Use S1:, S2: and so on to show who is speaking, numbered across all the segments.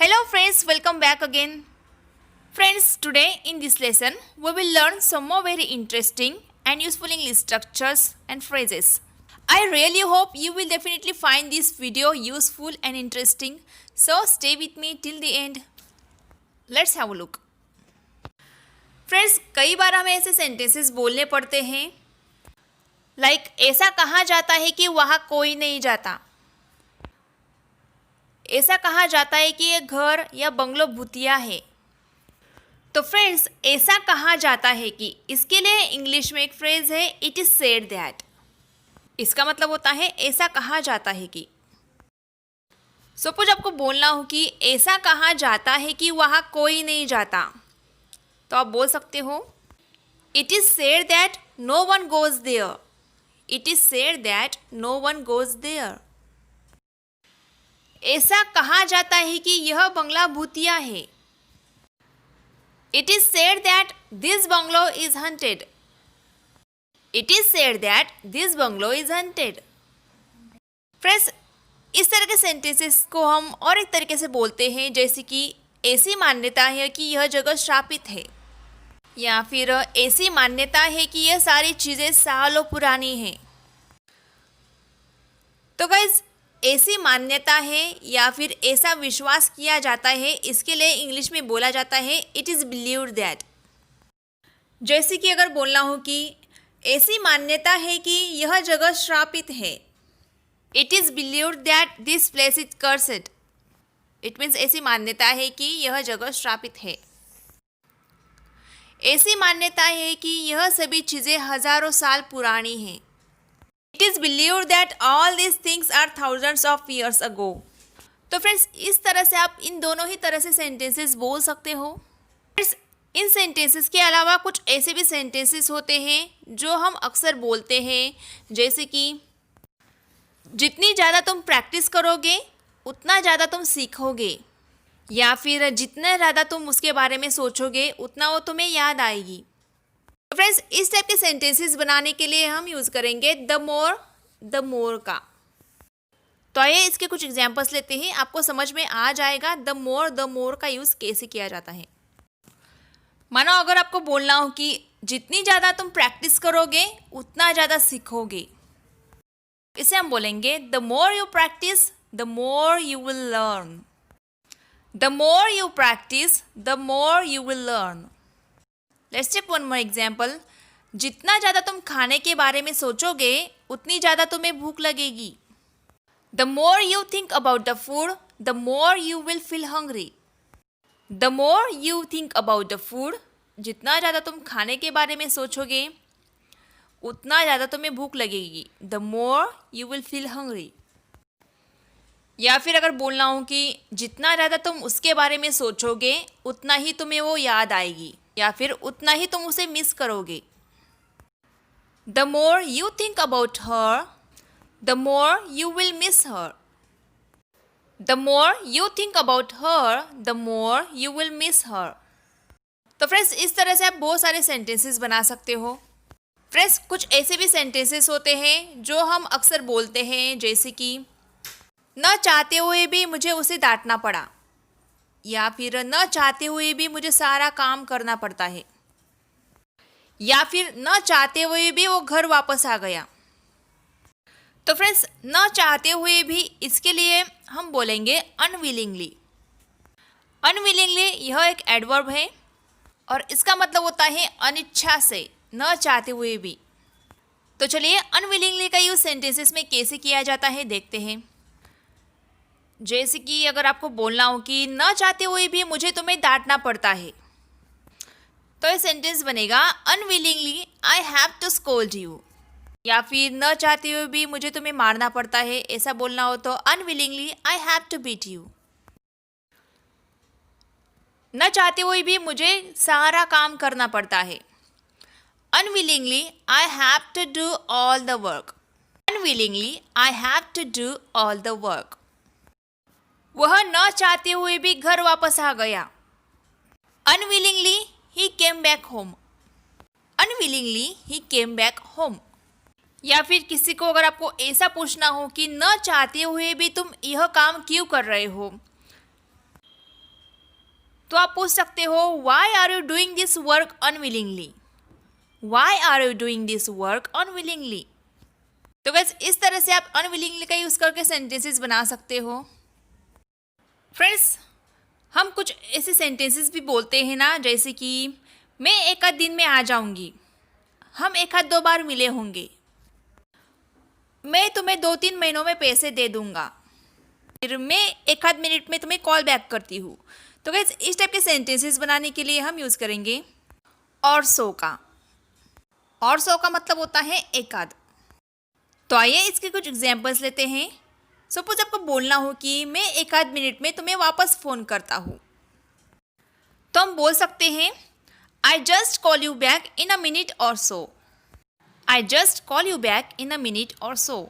S1: Hello friends, welcome back again. Friends, today in this lesson we will learn some more very interesting and useful English structures and phrases. I really hope you will definitely find this video useful and interesting. So stay with me till the end. Let's have a look. Friends, कई बार हमें ऐसे sentences बोलने पड़ते हैं like ऐसा कहा जाता है कि वहाँ कोई नहीं जाता, ऐसा कहा जाता है कि ये घर या बंगलो भूतिया है। तो फ्रेंड्स, ऐसा कहा जाता है कि इसके लिए इंग्लिश में एक फ्रेज है इट इज सेड दैट। इसका मतलब होता है ऐसा कहा जाता है कि। सपोज आपको बोलना हो कि ऐसा कहा जाता है कि वहाँ कोई नहीं जाता, तो आप बोल सकते हो it is said that no one goes there. It is said that no one goes there. ऐसा कहा जाता है कि यह बंगला भूतिया है। It is said that this bungalow is haunted. It is said that this bungalow is haunted. Friends, इस तरह के सेंटेंसेस को हम और एक तरीके से बोलते हैं, जैसे कि ऐसी मान्यता है कि यह जगह श्रापित है, या फिर ऐसी मान्यता है कि यह सारी चीज़ें सालों पुरानी हैं। तो गाइज, ऐसी मान्यता है या फिर ऐसा विश्वास किया जाता है, इसके लिए इंग्लिश में बोला जाता है इट इज़ बिलीव्ड दैट। जैसे कि अगर बोलना हो कि ऐसी मान्यता है कि यह जगह श्रापित है, it is believed that this place is cursed. It means ऐसी मान्यता है कि यह जगह श्रापित है। ऐसी मान्यता है कि यह सभी चीज़ें हजारों साल पुरानी हैं। It is believed that all these things are thousands of years ago. तो फ्रेंड्स, इस तरह से आप इन दोनों ही तरह से सेंटेंसेस बोल सकते हो। फ्रेंड्स, इन सेंटेंसेस के अलावा कुछ ऐसे भी सेंटेंसेस होते हैं जो हम अक्सर बोलते हैं, जैसे कि जितनी ज़्यादा तुम प्रैक्टिस करोगे उतना ज़्यादा तुम सीखोगे, या फिर जितना ज़्यादा तुम उसके बारे में सोचोगे उतना वो तुम्हें याद आएगी। फ्रेंड्स, इस टाइप के सेंटेंसेस बनाने के लिए हम यूज़ करेंगे द मोर का। तो आइए इसके कुछ एग्जांपल्स लेते हैं, आपको समझ में आ जाएगा द मोर का यूज़ कैसे किया जाता है। मानो अगर आपको बोलना हो कि जितनी ज़्यादा तुम प्रैक्टिस करोगे उतना ज़्यादा सीखोगे, इसे हम बोलेंगे the more you practice the more you will learn. The more you practice the more you will learn. Let's take one more example. जितना ज़्यादा तुम खाने के बारे में सोचोगे उतनी ज़्यादा तुम्हें भूख लगेगी। The more you think about the food the more you will feel hungry. The more you think about the food, जितना ज़्यादा तुम खाने के बारे में सोचोगे उतना ज़्यादा तुम्हें भूख लगेगी। The more you will feel hungry. या फिर अगर बोलना हो कि जितना ज़्यादा तुम उसके बारे में सोचोगे उतना ही तुम्हें वो याद आएगी, या फिर उतना ही तुम उसे मिस करोगे। The more you think about her the more you will miss her. The more you think about her the more you will miss her. तो फ्रेंड्स, इस तरह से आप बहुत सारे सेंटेंसेस बना सकते हो। फ्रेंड्स, कुछ ऐसे भी सेंटेंसेस होते हैं जो हम अक्सर बोलते हैं, जैसे कि न चाहते हुए भी मुझे उसे डांटना पड़ा, या फिर न चाहते हुए भी मुझे सारा काम करना पड़ता है, या फिर न चाहते हुए भी वो घर वापस आ गया। तो फ्रेंड्स, न चाहते हुए भी इसके लिए हम बोलेंगे अनविलिंगली। अनविलिंगली यह एक एडवर्ब है और इसका मतलब होता है अनिच्छा से, न चाहते हुए भी। तो चलिए अनविलिंगली का यूज सेंटेंसेस में कैसे किया जाता है देखते हैं। जैसे कि अगर आपको बोलना हो कि न चाहते हुए भी मुझे तुम्हें डांटना पड़ता है, तो ये सेंटेंस बनेगा unwillingly I have to scold you. या फिर न चाहते हुए भी मुझे तुम्हें मारना पड़ता है, ऐसा बोलना हो तो unwillingly I have to beat you. न चाहते हुए भी मुझे सारा काम करना पड़ता है, unwillingly I have to do all the work. Unwillingly I have to do all the work. वह न चाहते हुए भी घर वापस आ गया, unwillingly he came back home. Unwillingly he came back home. या फिर किसी को अगर आपको ऐसा पूछना हो कि न चाहते हुए भी तुम यह काम क्यों कर रहे हो, तो आप पूछ सकते हो why are you doing this work unwillingly, why are you doing this work unwillingly. तो गाइस इस तरह से आप अनविलिंगली का यूज़ करके सेंटेंसेस बना सकते हो। फ्रेंड्स हम कुछ ऐसे सेंटेंसेस भी बोलते हैं ना, जैसे कि मैं एक आध दिन में आ जाऊंगी, हम एक आध 2 बार मिले होंगे, मैं तुम्हें 2-3 महीनों में पैसे दे दूंगा, फिर मैं एक आध मिनट में तुम्हें कॉल बैक करती हूँ। तो गाइस इस टाइप के सेंटेंसेस बनाने के लिए हम यूज़ करेंगे और सो का। और सो का मतलब होता है एक आध। तो आइए इसके कुछ एग्जांपल्स लेते हैं। सपोज आपको बोलना हो कि मैं एक आध मिनट में तुम्हें वापस फ़ोन करता हूँ, तो हम बोल सकते हैं I just call you back in a minute or so, I just call you back in a minute or so.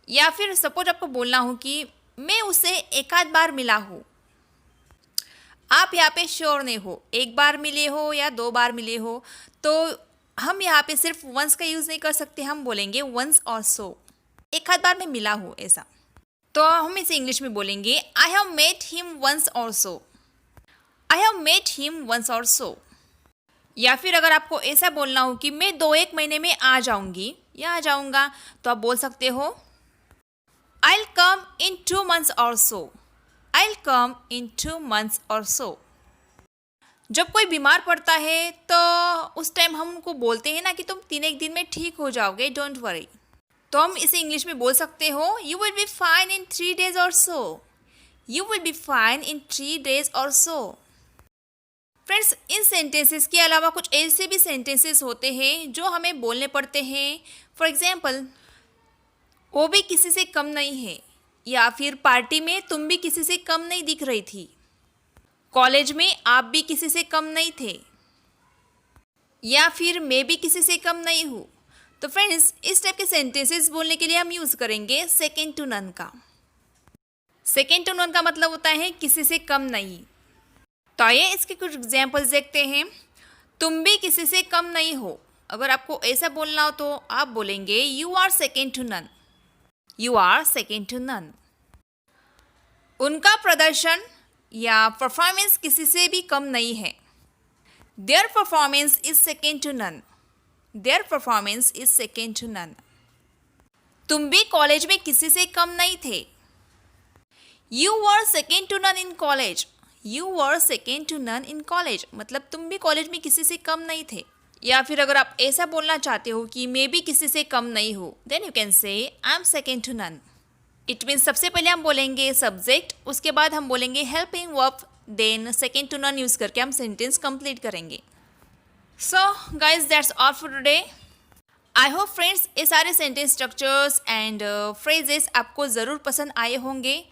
S1: या फिर सपोज आपको बोलना हो कि मैं उससे एक आध बार मिला हूँ, आप यहाँ पे श्योर नहीं हो एक बार मिले हो या 2 बार मिले हो, तो हम यहाँ पे सिर्फ वंस का यूज़ नहीं कर सकते, हम बोलेंगे वंस और सो, एक आध बार मैं मिला हूँ ऐसा। तो हम इसे इंग्लिश में बोलेंगे I have met him once or so, I have met him once or so. या फिर अगर आपको ऐसा बोलना हो कि मैं 2-1 महीने में आ जाऊंगी या आ जाऊंगा, तो आप बोल सकते हो I will come in 2 months और so, I will come in 2 months और सो। जब कोई बीमार पड़ता है तो उस टाइम हम उनको बोलते हैं ना कि तुम 3-1 दिन में ठीक हो जाओगे, डोंट वरी। तो हम इसे इंग्लिश में बोल सकते हो you will be fine in 3 days or so, you will be fine in 3 days or so. Friends in sentences के अलावा कुछ ऐसे भी सेंटेंसेस होते हैं जो हमें बोलने पड़ते हैं। फॉर एग्जांपल वो भी किसी से कम नहीं है, या फिर पार्टी में तुम भी किसी से कम नहीं दिख रही थी, कॉलेज में आप भी किसी से कम नहीं थे, या फिर मैं भी किसी से कम नहीं हूँ। तो फ्रेंड्स इस टाइप के सेंटेंसेस बोलने के लिए हम यूज़ करेंगे सेकेंड टू नन का। सेकेंड टू नन का मतलब होता है किसी से कम नहीं। तो आइए इसके कुछ एग्जाम्पल्स देखते हैं। तुम भी किसी से कम नहीं हो, अगर आपको ऐसा बोलना हो तो आप बोलेंगे you are second to none, you are second to none. उनका प्रदर्शन या परफॉर्मेंस किसी से भी कम नहीं है, their performance is second to none, their performance is second to none. तुम भी कॉलेज में किसी से कम नहीं थे, you were second to none in college, you were second to none in college, मतलब तुम भी कॉलेज में किसी से कम नहीं थे। या फिर अगर आप ऐसा बोलना चाहते हो कि मैं भी किसी से कम नहीं हूँ, then you can say I am second to none. It means सबसे पहले हम बोलेंगे सब्जेक्ट, उसके बाद हम बोलेंगे helping verb, then second to none use करके हम सेंटेंस कंप्लीट करेंगे। So guys that's all for today. I hope friends ये सारे सेंटेंस स्ट्रक्चर्स एंड फ्रेजेस आपको ज़रूर पसंद आए होंगे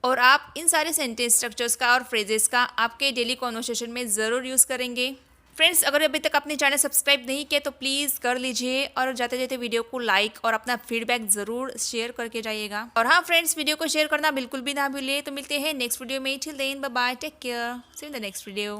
S1: और आप इन सारे सेंटेंस स्ट्रक्चर्स का और फ्रेजेस का आपके डेली कॉन्वर्सेशन में ज़रूर यूज़ करेंगे। फ्रेंड्स अगर अभी तक अपने चैनल सब्सक्राइब नहीं किया तो प्लीज़ कर लीजिए और जाते जाते वीडियो को लाइक और अपना फीडबैक ज़रूर शेयर करके जाइएगा। और हाँ फ्रेंड्स वीडियो को शेयर करना बिल्कुल भी ना भूलिए। तो मिलते हैं नेक्स्ट वीडियो में, till then bye bye, take care, see you in the next video.